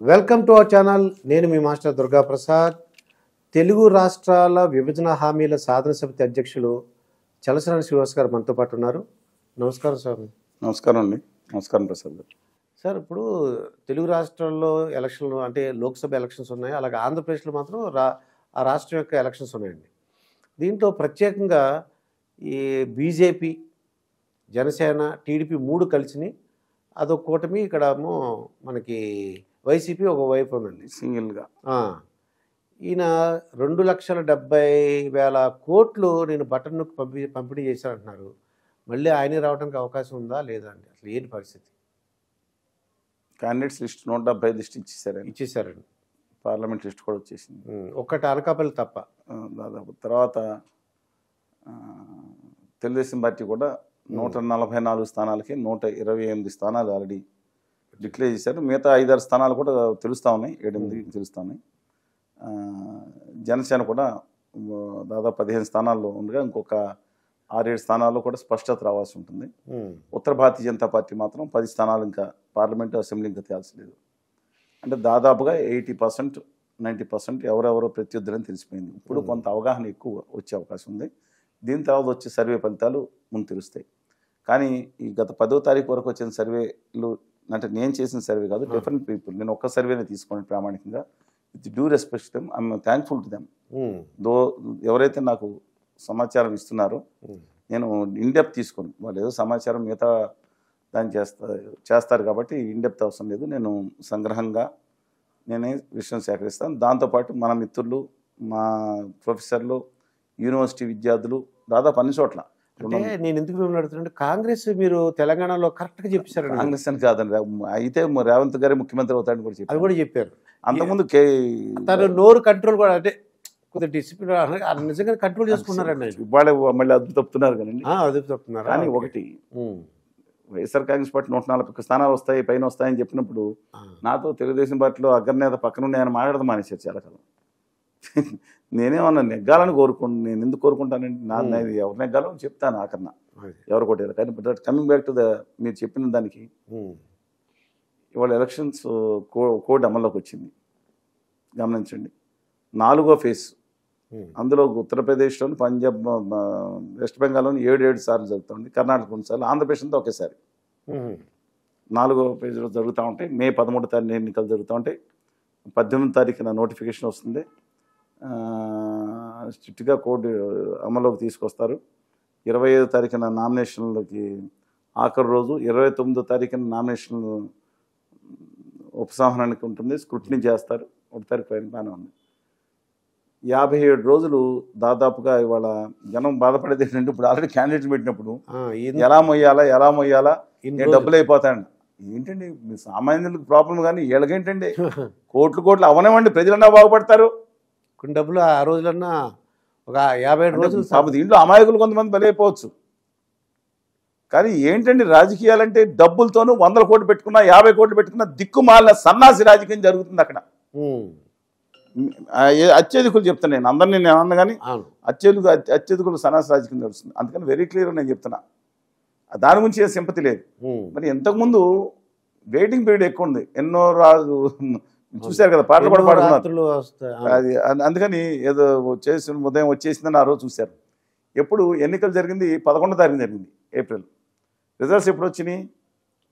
Welcome to our channel. నేను మీ master Durga Prasad. Telugu రాష్ట్రాల విభజన హామీల సాధన సమితి అధ్యక్షులు చలసాని శ్రీనివాస్ గారు మనతో పాటు ఉన్నారు. నమస్కారం సార్. నమస్కారం అండి. నమస్కారం ప్రసాద్ గారు. సార్, ఇప్పుడు తెలుగు రాష్ట్రాల్లో ఎలక్షన్లు అంటే లోక్సభ ఎలక్షన్స్ ఉన్నాయి, అలాగే ఆంధ్రప్రదేశ్లో మాత్రం ఆ రాష్ట్రం యొక్క ఎలక్షన్స్ ఉన్నాయండి. దీంట్లో ప్రత్యేకంగా ఈ బీజేపీ, జనసేన, టీడీపీ మూడు కలిసిని అదొక కూటమి, ఇక్కడేమో మనకి వైసీపీ ఒక వైపు ఉందండి సింగిల్గా. ఈయన 2,70,000 కోట్లు నేను బటన్ నొక్కి పంపిణీ చేశానంటున్నారు. మళ్ళీ ఆయనే రావడానికి అవకాశం ఉందా లేదా అండి? అసలు ఏంటి పరిస్థితి? క్యాండిడేట్స్ లిస్ట్ 175 లిస్ట్ ఇచ్చేసారండి. పార్లమెంట్ లిస్ట్ కూడా వచ్చేసింది. ఒక్కటి అనకాపల్లి తప్ప. దాదాపు తర్వాత తెలుగుదేశం పార్టీ కూడా 144 స్థానాలకి 128 స్థానాలు ఆల్రెడీ డిక్లేర్ చేశారు. మిగతా 5-6 స్థానాలు కూడా తెలుస్తూ ఉన్నాయి, 7-8 తెలుస్తూ ఉన్నాయి. జనసేన కూడా దాదాపు 15 స్థానాల్లో ఉండగా ఇంకొక 6-7 స్థానాల్లో కూడా స్పష్టత రావాల్సి ఉంటుంది. ఉత్తర భారతీయ జనతా పార్టీ మాత్రం 10 స్థానాలు ఇంకా పార్లమెంటు, అసెంబ్లీ ఇంకా తేల్చలేదు. అంటే దాదాపుగా 80%, 90% ఎవరెవరో ప్రత్యర్థులని తెలిసిపోయింది. ఇప్పుడు కొంత అవగాహన ఎక్కువ వచ్చే అవకాశం ఉంది. దీని తర్వాత వచ్చే సర్వే ఫలితాలు ముందు తెలుస్తాయి. కానీ ఈ గత 10వ తారీఖు వరకు వచ్చిన సర్వేలు అంటే నేను చేసిన సర్వే కాదు, డిఫరెంట్ పీపుల్. నేను ఒక్క సర్వేనే తీసుకోండి ప్రామాణికంగా. With due respect them, I'm thankful to them. Though ఎవరైతే నాకు సమాచారం ఇస్తున్నారో నేను ఇన్డెప్త్ తీసుకోను. వాళ్ళు ఏదో సమాచారం మిగతా దాన్ని చేస్తారు కాబట్టి ఇన్డెప్త్ అవసరం లేదు. నేను సంగ్రహంగా నేనే విషయం సేకరిస్తాను. దాంతోపాటు మన మిత్రులు, మా ప్రొఫెసర్లు, యూనివర్సిటీ విద్యార్థులు దాదాపు అన్ని చోట్ల. అంటే నేను ఎందుకు మిమ్మల్ని అడుగుతున్నాను, కాంగ్రెస్ మీరు తెలంగాణలో కరెక్ట్గా చెప్పేశారు. కాంగ్రెస్ అని కాదండి, అయితే రేవంత్ గారే ముఖ్యమంత్రి అవుతాడని కూడా చెప్పారు. అది కూడా చెప్పారు. అంతకుముందు తను నోరు కంట్రోల్ కూడా అంటే కొద్దిగా డిసిప్లిన్ నిజంగా కంట్రోల్ చేసుకున్నారండి. ఇవాళ మళ్ళీ అదుపు తప్పుతున్నారు కదండి. అదుపు తప్పుతున్నారు. కానీ ఒకటి, వైఎస్ఆర్ కాంగ్రెస్ పార్టీ 140 స్థానాలు వస్తాయి, పైన వస్తాయని చెప్పినప్పుడు నాతో తెలుగుదేశం పార్టీలో అగ్రనేత పక్కనుండి ఆయన మాట్లాడదాం మానేశారు చాలా కాలం. నేనేమన్నా నెగ్గాలని నేను ఎందుకు కోరుకుంటానండి? నాది ఎవరు నెగ్గాలో చెప్తాను ఆఖరణ, ఎవరు కొట్టారు. కానీ కమింగ్ బ్యాక్ టు మీరు చెప్పిన దానికి, ఇవాళ ఎలక్షన్స్ కోడ్ అమల్లోకి వచ్చింది. గమనించండి, 4వ ఫేజ్. అందులో ఉత్తరప్రదేశ్లోని, పంజాబ్, వెస్ట్ బెంగాల్లోని 7 సార్లు జరుగుతుంది, కర్ణాటక 2 సార్లు, ఆంధ్రప్రదేశ్ అంతా ఒకేసారి. 4వ ఫేజ్లో జరుగుతూ ఉంటాయి. మే 13వ తారీఖున ఎన్నికలు జరుగుతూ ఉంటాయి. 18వ తారీఖున నోటిఫికేషన్ వస్తుంది. స్ట్రిక్ట్గా కోడ్ అమల్లోకి తీసుకొస్తారు. 25వ తారీఖున నామినేషన్లకి ఆఖరి రోజు, 29వ తారీఖున నామినేషన్ ఉపసంహరణకి ఉంటుంది, స్క్రూటినీ చేస్తారు. 1 తారీఖు పైన బాగానే ఉంది. 57 రోజులు దాదాపుగా. ఇవాళ జనం బాధపడేది ఏంటంటే, ఇప్పుడు ఆల్రెడీ క్యాండిడేట్ పెట్టినప్పుడు ఎలా మొయ్యాలా డబ్బులు అయిపోతాయండి. ఏంటండి సామాన్యులకు ప్రాబ్లం, కానీ వీళ్ళకేంటండి కోట్లు అవనివ్వండి, ప్రజలన్నా బాగుపడతారు. కొన్ని డబ్బులు ఆ రోజులన్నా ఒక 57 రోజులు దీంట్లో అమాయకులు కొంతమంది బలైపోవచ్చు. కానీ ఏంటండి రాజకీయాలంటే డబ్బులతోనూ 100 కోట్లు పెట్టుకున్నా, 50 కోట్లు పెట్టుకున్నా దిక్కుమాలిన సన్నాసి రాజకీయం జరుగుతుంది అక్కడ. అత్యధికులు చెప్తాను, నేను అందరినీ నేను అన్నా, కానీ అత్యధికులు సన్నాసి రాజకీయం జరుగుతుంది. అందుకని వెరీ క్లియర్ నేను చెప్తున్నా, దాని గురించి ఏ సింపతి లేదు. మరి ఇంతకుముందు వెయిటింగ్ పీరియడ్ ఎక్కువ ఉంది. ఎన్నో రాజు చూశారు కదా, పాటలు కూడా పాడుతున్నారు. అది అందుకని ఏదో ఉదయం వచ్చేసిందని ఆ రోజు చూశారు. ఎప్పుడు ఎన్నికలు జరిగింది? 11వ తారీఖు జరిగింది, ఏప్రిల్. రిజల్ట్స్ ఎప్పుడు వచ్చినాయి?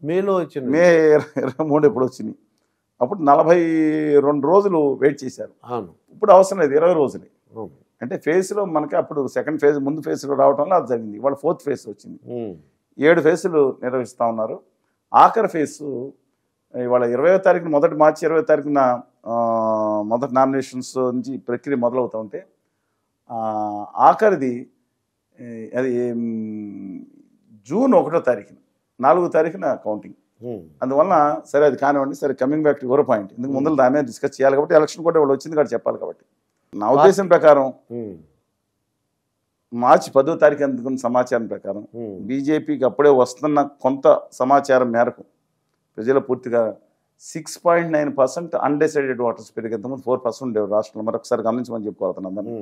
మేలో వచ్చింది. మే 23 ఎప్పుడు వచ్చినాయి? అప్పుడు 42 రోజులు వెయిట్ చేశారు. ఇప్పుడు అవసరం లేదు, 20 రోజులే. అంటే ఫేజ్లో మనకి అప్పుడు సెకండ్ ఫేజ్, ముందు ఫేజ్లో రావడం వల్ల అది జరిగింది. ఇవాళ 4th ఫేజ్ వచ్చింది. 7 ఫేజ్లు నిర్వహిస్తూ ఉన్నారు. ఆఖరి ఫేజ్ ఇవాళ 20వ తారీఖున, మార్చి 20వ తారీఖున మొదటి నామినేషన్స్ నుంచి ప్రక్రియ మొదలవుతూ ఉంటే, ఆఖరిది అది జూన్ 1వ తారీఖున, 4వ తారీఖున కౌంటింగ్. అందువలన సరే అది కానివ్వండి. సరే, coming back to your point, ఇందుకు ముందు దాని మీద డిస్కస్ చేయాలి కాబట్టి, ఎలక్షన్ కూడా వాళ్ళు వచ్చింది కాబట్టి చెప్పాలి కాబట్టి, నా ఉద్దేశం ప్రకారం మార్చి 10వ తారీఖు అందుకున్న సమాచారం ప్రకారం బీజేపీకి అప్పుడే వస్తున్న కొంత సమాచారం మేరకు ప్రజలు పూర్తిగా 6.9% అన్డిసైడెడ్ ఓటర్స్ పెరిగేంత 4% ఉండేవారు రాష్ట్రంలో. మరొకసారి గమనించమని చెప్పుకోవాలి అందరినీ.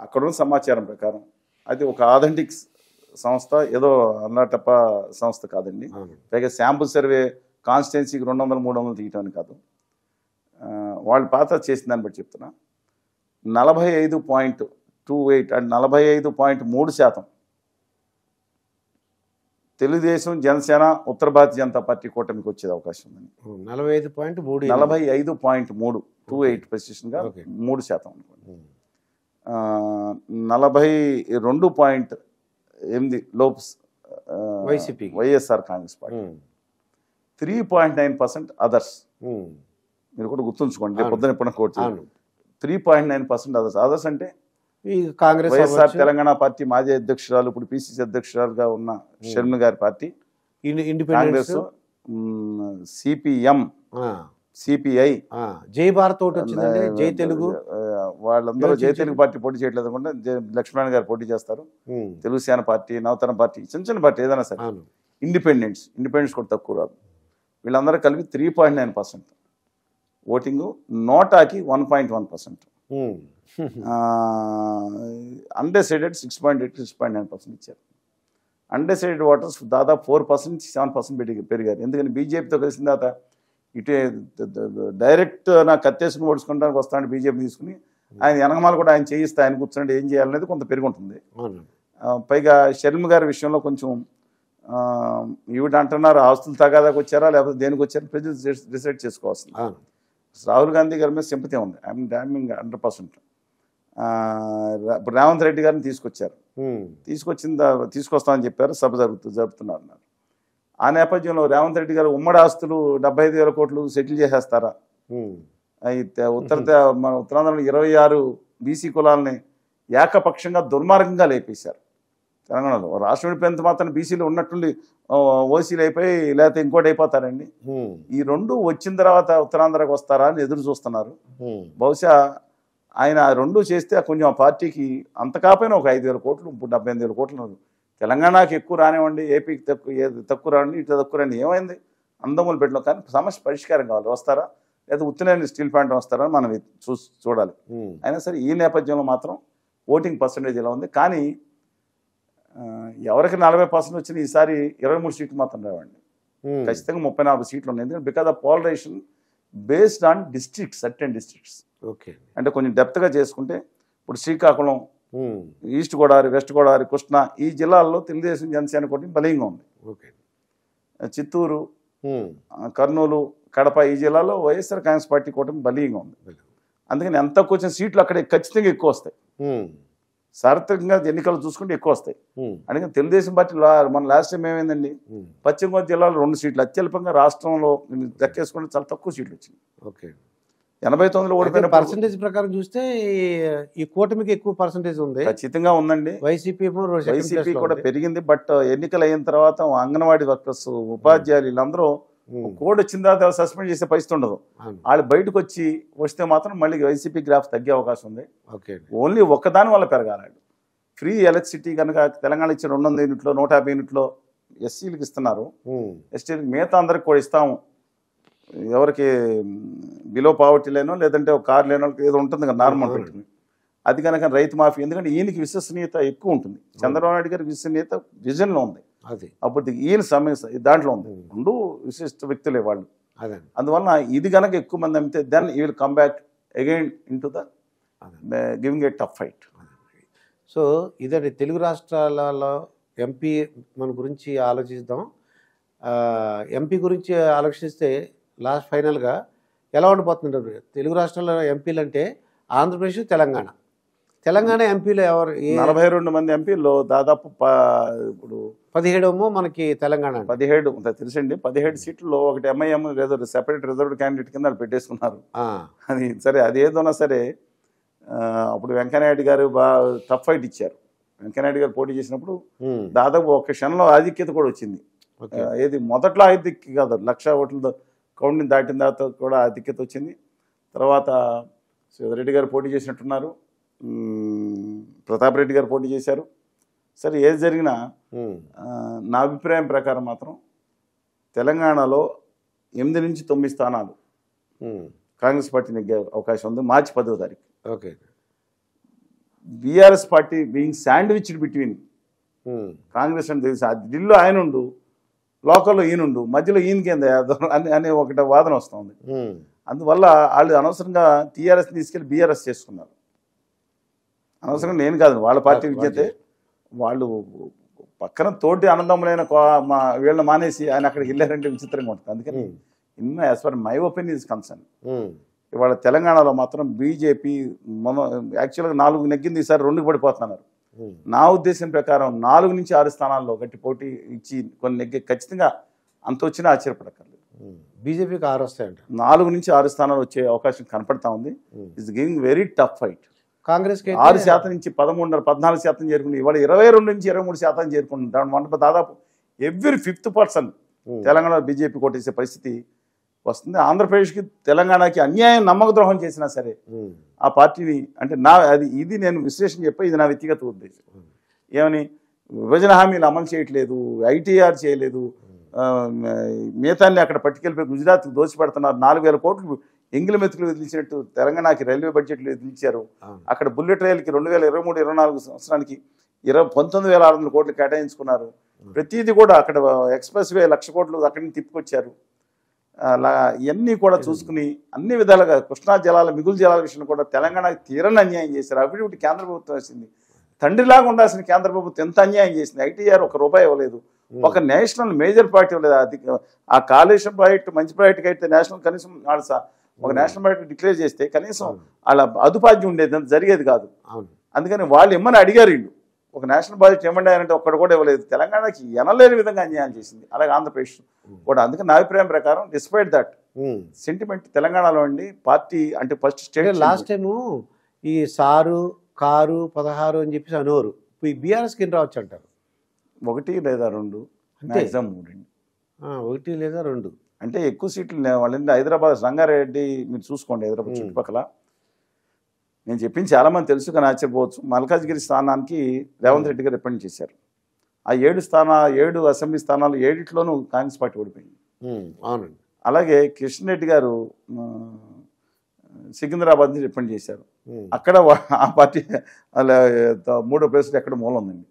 అక్కడున్న సమాచారం ప్రకారం అది ఒక ఆథెంటిక్ సంస్థ, ఏదో అన్నటప్ప సంస్థ కాదండి. పైగా శాంపుల్ సర్వే కాన్స్టిట్యున్సీకి 200, 300 తీయటం కాదు. వాళ్ళు పాత చేసిన దాన్ని బట్టి చెప్తున్నా. 45.28 అంటే 45.3% తెలుగుదేశం, జనసేన, ఉత్తర భారతీయ జనతా పార్టీ కూటమికి వచ్చే అవకాశం ఉందని. 45.3 45.328 ప్రెసిషన్గా 3% అనుకోండి. 42.8 లోప్స్ వైఎస్ఆర్ కాంగ్రెస్ పార్టీ, 3.9% అదర్స్. మీరు కూడా గుర్తుంచుకోండి, పొద్దున ఎప్పుడు కోర్టు 3.9% అదర్స్. అదర్స్ అంటే కాంగ్రెస్, వైఎస్ఆర్ తెలంగాణ పార్టీ మాజీ అధ్యక్షురాలు, ఇప్పుడు పిసిసి అధ్యక్షురాలుగా ఉన్న షర్మిల గారి పార్టీ, కాంగ్రెస్, సిపిఎం, సిపిఐ, జై భారత్ ఒకటి వచ్చిందండి, జై తెలుగు, వాళ్ళందరూ జై తెలుగు పార్టీ పోటీ చేయట్లేదు అనుకుంటే లక్ష్మణ్ గారు పోటీ చేస్తారు. తెలుగు సేన పార్టీ, నవతరం పార్టీ, చిన్న చిన్న పార్టీ ఏదైనా సరే, ఇండిపెండెంట్స్ కూడా తక్కువ రాదు. వీళ్ళందరూ కలిపి 3.9% ఓటింగ్. నోటాకి 1.1%, అన్డెసైడెడ్ 6.9% ఇచ్చారు. అన్డెసైడెడ్ ఓటర్స్ దాదాపు 4%-7% పెరిగారు. ఎందుకని బీజేపీతో కలిసిన తర్వాత ఇటు డైరెక్ట్ నాకు కత్తేసుకుని ఓడుచుకోవడానికి వస్తాడు బీజేపీ తీసుకుని, ఆయన వెనకమాల కూడా ఆయన చేయిస్తే ఆయన కూర్చుంటే ఏం చేయాలనేది కొంత పెరుగుంటుంది. పైగా షర్మిల గారి విషయంలో కొంచెం ఈవిడ అంటున్నారు ఆస్తులు తగాదాకు వచ్చారా లేకపోతే దేనికి వచ్చారా ప్రజలు డిసైడ్ చేసుకోవాల్సింది. రాహుల్ గాంధీ గారి మీద సింపతి ఉంది, ఐఎమ్ డామింగ్ 100%. ఇప్పుడు రేవంత్ రెడ్డి గారిని తీసుకొచ్చారు, తీసుకొస్తామని చెప్పారు, సభ జరుపుతున్నారు అన్నారు. ఆ నేపథ్యంలో రేవంత్ రెడ్డి గారు ఉమ్మడి ఆస్తులు 75,000 కోట్లు సెటిల్ చేసేస్తారా? అయితే మన ఉత్తరాంధ్రలో 26 బీసీ కులాలని ఏకపక్షంగా దుర్మార్గంగా లేపేశారు. తెలంగాణలో రాష్ట్రం విడిపోయినంత మాత్రం బీసీలు ఉన్నట్టుండి ఓసీలు అయిపోయి లేకపోతే ఇంకోటి అయిపోతారండి. ఈ రెండు వచ్చిన తర్వాత ఉత్తరాంధ్రకు వస్తారా అని ఎదురు చూస్తున్నారు. బహుశా ఆయన రెండు చేస్తే కొంచెం ఆ పార్టీకి అంత కాకపోయినా ఒక 5,000 కోట్లు, ఇప్పుడు 78,000 కోట్లు. తెలంగాణకి ఎక్కువ రానివ్వండి, ఏపీకి తక్కువ రానివ్వండి, ఇట్లా తక్కువ రాని ఏమైంది అందములు పెట్టడం. కానీ సమస్య పరిష్కారం కావాలి, వస్తారా లేదా ఉత్తరాయణ స్టీల్ ప్లాంట్ వస్తారా మనం చూడాలి. అయినా సరే ఈ నేపథ్యంలో మాత్రం ఓటింగ్ పర్సంటేజ్ ఇలా ఉంది. కానీ ఎవరికి 40% వచ్చిన ఈసారి 23 సీట్లు మాత్రం రావండి. ఖచ్చితంగా 34 సీట్లు ఉన్నాయి. ఎందుకంటే because of polarisation based on districts, certain districts. అంటే కొంచెం డెప్త్గా చేసుకుంటే ఇప్పుడు శ్రీకాకుళం, ఈస్ట్ గోదావరి, వెస్ట్ గోదావరి, కృష్ణా ఈ జిల్లాల్లో తెలుగుదేశం జనసేన కూటమి బలంగా ఉంది. చిత్తూరు, కర్నూలు, కడప ఈ జిల్లాలో వైఎస్ఆర్ కాంగ్రెస్ పార్టీ కూటమి బలంగా ఉంది. అందుకని ఎంత వచ్చిన సీట్లు అక్కడ ఖచ్చితంగా ఎక్కువ వస్తాయి. సార్థకంగా ఎన్నికలు చూసుకుంటే ఎక్కువ వస్తాయి. అందుకని తెలుగుదేశం పార్టీ మన లాస్ట్ టైం ఏమైందండి, పశ్చిమ గోదావరి జిల్లాలో 2 సీట్లు అత్యల్పంగా, రాష్ట్రంలో దక్కేసుకుంటే చాలా తక్కువ సీట్లు వచ్చింది. 89లో ఓడిపోయిన పర్సంటేజ్ ప్రకారం చూస్తే ఈ కూటమికి ఎక్కువ పర్సంటేజ్ ఉంది, ఖచ్చితంగా ఉందండి. వైసీపీ కూడా పెరిగింది. బట్ ఎన్నికలు అయిన తర్వాత అంగన్వాడీ వర్కర్స్, ఉపాధ్యాయులు వీళ్ళందరూ కోడ్ వచ్చిన తర్వాత సస్పెండ్ చేసే పరిస్థితి ఉండదు. వాళ్ళు బయటకు వస్తే మాత్రం మళ్ళీ వైసీపీ గ్రాఫ్ తగ్గే అవకాశం ఉంది. ఓన్లీ ఒక్కదాని వల్ల పెరగాలి. ఫ్రీ ఎలక్ట్రిసిటీ కనుక తెలంగాణ ఇచ్చిన 200 యూనిట్లో 150 యూనిట్లో ఎస్సీలకు ఇస్తున్నారు, ఎస్టీలకు మిగతా అందరికి కూడా ఇస్తాము. ఎవరికి బిలో పావర్టీ లేనో లేదంటే ఒక కారు లేనో ఏదో ఉంటుంది కదా నార్మల్ పెట్టుకుని, అది కనుక రైతు మాఫీ. ఎందుకంటే ఈయనకి విశ్వసనీయత ఎక్కువ ఉంటుంది, చంద్రబాబు నాయుడు గారి విశ్వసనీయత విజన్లో ఉంది, అప్పుడు ఈయన సమస్య దాంట్లో ఉంది. 2 విశిష్ట వ్యక్తులే వాళ్ళు. అందువలన ఇది కనుక ఎక్కువ మంది అమ్మితే దెన్ ఈ will come back again in to the giving a tough fight. So ఇదండి తెలుగు రాష్ట్రాలలో ఎంపీ మన గురించి ఆలోచిద్దాం. ఎంపీ గురించి ఆలోచిస్తే లాస్ట్ ఫైనల్గా ఎలా ఉండిపోతుంటారు తెలుగు రాష్ట్రాల్లో ఎంపీలు అంటే ఆంధ్రప్రదేశ్, తెలంగాణ ఎంపీలు ఎవరు? 42 మంది ఎంపీల్లో దాదాపు ఇప్పుడు 17 మనకి తెలంగాణ 17 తెలుసండి. 17 సీట్లలో ఒకటి ఎంఐఎం ఏదో సెపరేట్ రిజర్వ్డ్ క్యాండిడేట్ కింద పెట్టేసుకున్నారు. అది సరే, అది ఏదోనా సరే. అప్పుడు వెంకయ్యనాయుడు గారు బాగా టఫ్ ఫైట్ ఇచ్చారు. వెంకయ్యనాయుడు గారు పోటీ చేసినప్పుడు దాదాపు ఒక క్షణంలో ఆధిక్యత కూడా వచ్చింది. ఏది మొదట్లో ఆధిక్యత కాదు, 1,00,000 ఓట్ల కౌంట్ని దాటిన తర్వాత కూడా ఆధిక్యత వచ్చింది. తర్వాత శివరెడ్డి గారు పోటీ చేసినట్టున్నారు, ప్రతాప్ రెడ్డి గారు పోటీ చేశారు. సరే ఏది జరిగినా నా అభిప్రాయం ప్రకారం మాత్రం తెలంగాణలో 8 నుంచి 9 స్థానాలు కాంగ్రెస్ పార్టీ నెగ్గే అవకాశం ఉంది మార్చి 10వ తారీఖు. BRS party being sandwiched between Congress అని తెలిసి ఢిల్లీలో ఆయన ఉండు, లోకల్లో ఈయనుండు మధ్యలో ఈయనకి ఏంది అనే ఒకటి వాదన వస్తుంది. అందువల్ల వాళ్ళు అనవసరంగా టీఆర్ఎస్ తీసుకెళ్లి బీఆర్ఎస్ చేసుకున్నారు. అనవసరంగా నేను కాదు, వాళ్ళ పార్టీ విజ్ఞతే. వాళ్ళు పక్కన తోటి అన్నదమ్ములైన వీళ్ళని మానేసి ఆయన అక్కడికి వెళ్ళారంటే విచిత్రంగా ఉంటుంది. అందుకని in as for my opinion is concern, ఇవాళ తెలంగాణలో మాత్రం బీజేపీ యాక్చువల్గా 4 నెగ్గింది, ఈసారి 2కి పడిపోతున్నారు. నా ఉద్దేశం ప్రకారం 4 నుంచి 6 స్థానాల్లో గట్టి పోటీ ఇచ్చి కొన్ని నెగ్గి ఖచ్చితంగా అంత వచ్చినా ఆశ్చర్యపడక్కర్లేదు. బీజేపీకి 6 వస్తాయంట. 4 నుంచి 6 స్థానాలు వచ్చే అవకాశం కనపడతా ఉంది. It's giving very tough fight. Congress 6% నుంచి 14% చేరుకుంది. ఇవాళ 22 నుంచి 23% చేరుకుంటుంది. దాదాపు every 5th person Telangana BJP కొట్టేసే పరిస్థితి వస్తుంది. ఆంధ్రప్రదేశ్కి తెలంగాణకి అన్యాయం నమ్మక ద్రోహం చేసినా సరే ఆ పార్టీని అంటే ఇది నేను విశ్లేషణ చెప్పి ఇది నా వ్యక్తిగత ఉద్దేశం. ఏమని విభజన హామీలు అమలు చేయట్లేదు, ఐటీఆర్ చేయలేదు, మిగతాన్ని అక్కడ పట్టుకెళ్ళిపోయి గుజరాత్కి దోచిపెడుతున్నారు. 4,000 కోట్లు ఎంగిలి మెతుకులు వదిలించినట్టు తెలంగాణకి రైల్వే బడ్జెట్లు వదిలించారు. అక్కడ బుల్లెట్ రైలుకి 2023-24 సంవత్సరానికి 19,600 కోట్లు కేటాయించుకున్నారు. ప్రతిదీ కూడా అక్కడ ఎక్స్ప్రెస్ వే 1,00,000 కోట్లు అక్కడి నుంచి తిప్పుకొచ్చారు. అలా ఇవన్నీ కూడా చూసుకుని అన్ని విధాలుగా కృష్ణా జలాల మిగులు జలాల విషయంలో కూడా తెలంగాణకి తీరని అన్యాయం చేశారు. అఫిడవిట్ కేంద్ర ప్రభుత్వం వేసింది. తండ్రిలాగా ఉండాల్సిన కేంద్ర ప్రభుత్వం ఎంత అన్యాయం చేసింది. ఐటీఆర్ ₹1 ఇవ్వలేదు, ఒక నేషనల్ మేజర్ ప్రాజెక్ట్ ఇవ్వలేదు. ఆ కాళేశ్వరం ప్రాజెక్టు మంచి ప్రాజెక్ట్కి అయితే నేషనల్ కనీసం ఒక నేషనల్ ప్రాజెక్ట్ డిక్లేర్ చేస్తే కనీసం వాళ్ళ అదుపాధ్యం ఉండేది, జరిగేది కాదు. అందుకని వాళ్ళు ఇమ్మని అడిగారు. వీళ్ళు ఒక నేషనల్ ప్రాజెక్ట్ ఇవ్వండి అంటే ఒక్కడు కూడా ఇవ్వలేదు. తెలంగాణకి ఎనలేని విధంగా అన్యాయం చేసింది, అలాగే ఆంధ్రప్రదేశ్ కూడా. అందుకని నా అభిప్రాయం ప్రకారం డిస్పైట్ దట్ సెంటిమెంట్ తెలంగాణలో అండి పార్టీ అంటే ఫస్ట్ స్టేట్ లాస్ట్ టైము ఈ సారు కారు 16 అని చెప్పేసి అనేవారు. ఈ బీఆర్ఎస్కి ఎన్ని రావచ్చు అంటారు? 1 లేదా 2 మ్యాక్సిమం 3. 1 లేదా 2 అంటే ఎక్కువ సీట్లు వాళ్ళంటే హైదరాబాద్ రంగారెడ్డి మీరు చూసుకోండి, హైదరాబాద్ చుట్టుపక్కల నేను చెప్పింది చాలామంది తెలుసు కానీ ఆశ్చర్యపోవచ్చు. మల్కాజ్గిరి స్థానానికి రేవంత్ రెడ్డి గారు రిప్రజెంట్ చేశారు. ఆ 7 అసెంబ్లీ స్థానాలు 7లోనూ కాంగ్రెస్ పార్టీ ఓడిపోయింది. అవునండి. అలాగే కిషన్ రెడ్డి గారు సికింద్రాబాద్ నుంచి రిప్రజెంట్ చేశారు. అక్కడ ఆ పార్టీ 3వ ప్లేస్లో ఎక్కడ మూలం ఉందండి.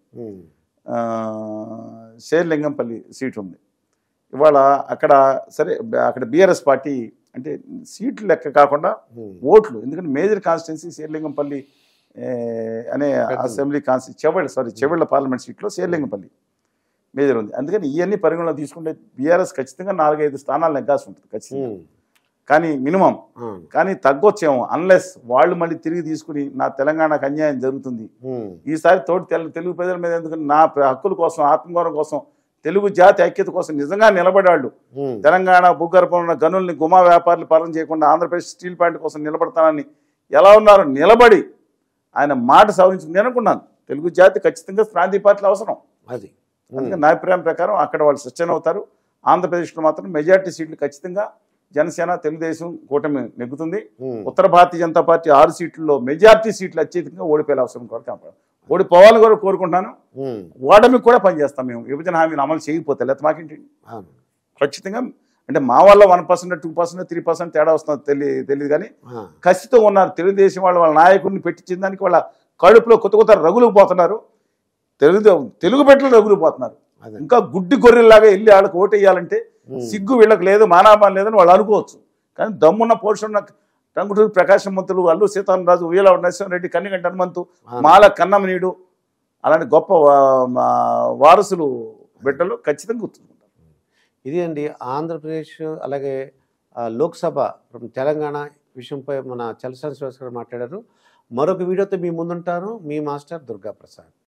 శేర్లింగంపల్లి సీట్ ఉంది. ఇవాళ అక్కడ సరే అక్కడ బీఆర్ఎస్ పార్టీ అంటే సీట్లు లెక్క కాకుండా ఓట్లు, ఎందుకంటే మేజర్ కాన్స్టిట్యున్సీ శేర్లింగంపల్లి అనే అసెంబ్లీ చెవెళ్ళ పార్లమెంట్ సీట్లో శేర్లింగంపల్లి మేజర్ ఉంది. అందుకని ఇవన్నీ పరిగణలో తీసుకుంటే బీఆర్ఎస్ ఖచ్చితంగా 4-5 స్థానాలు నెగ్గాల్సి ఉంటుంది ఖచ్చితంగా, కానీ మినిమం. కానీ తగ్గొచ్చేమో అన్లెస్ వాళ్ళు మళ్ళీ తిరిగి తీసుకుని నా తెలంగాణకు అన్యాయం జరుగుతుంది ఈసారి తోటి తెలుగు ప్రజల మీద, ఎందుకంటే నా హక్కుల కోసం ఆత్మగౌరవం కోసం తెలుగు జాతి ఐక్యత కోసం నిజంగా నిలబడాళ్ళు. తెలంగాణ భూగర్భంలో ఉన్న గనుల్ని గుమా వ్యాపారులు పాలన చేయకుండా ఆంధ్రప్రదేశ్ స్టీల్ ప్లాంట్ కోసం నిలబడతానని ఎలా ఉన్నారు నిలబడి ఆయన మాట సవరించుకుని నేను అనుకున్నాను. తెలుగు జాతి ఖచ్చితంగా ప్రాంతీయ పార్టీలు అవసరం అది. అందుకని నా అభిప్రాయం ప్రకారం అక్కడ వాళ్ళు సస్టైన్ అవుతారు. ఆంధ్రప్రదేశ్లో మాత్రం మెజార్టీ సీట్లు ఖచ్చితంగా జనసేన తెలుగుదేశం కూటమి నెగ్గుతుంది. ఉత్తర భారతీయ జనతా పార్టీ 6 సీట్లలో మెజార్టీ సీట్లు అత్యధికంగా ఓడిపోయే అవసరం కూడా కనపడదు. ఓడిపోవాలని కూడా కోరుకుంటాను. ఓటమికి కూడా పనిచేస్తాం మేము విభజన హామీలు అమలు చేయకపోతే. లేకపోతే మాకేంటి ఖచ్చితంగా అంటే మా వల్ల 1%, 2%, 3% తేడా వస్తుందో తెలియదు కానీ కసితో ఉన్నారు తెలుగుదేశం వాళ్ళ నాయకుడిని పెట్టించిన దానికి వాళ్ళ కడుపులో కొత్త రగులు పోతున్నారు. తెలుగు బిడ్డలు రగులు పోతున్నారు. ఇంకా గుడ్డి గొర్రెల్లాగా వెళ్ళి వాళ్ళకి ఓటు వేయాలంటే సిగ్గు వీళ్ళకి లేదు, మానాభావం లేదని వాళ్ళు అనుకోవచ్చు. కానీ దమ్మున్న పోషణ టంగుటూరు ప్రకాశం మంతులు, అల్లు సీతారామరాజు, ఉయ్యాల నరసింహారెడ్డి, కన్నిగంట హనుమంతు, మాల కన్నమనీయుడు అలాంటి గొప్ప వారసులు బిడ్డలు ఖచ్చితంగా గుర్తుంటారు. ఇది అండి ఆంధ్రప్రదేశ్ అలాగే లోక్సభ తెలంగాణ విషయంపై మన చలసాని శ్రీనివాస్ గారు మాట్లాడారు. మరొక వీడియోతో మీ ముందుంటాను. మీ మాస్టర్ దుర్గా ప్రసాద్.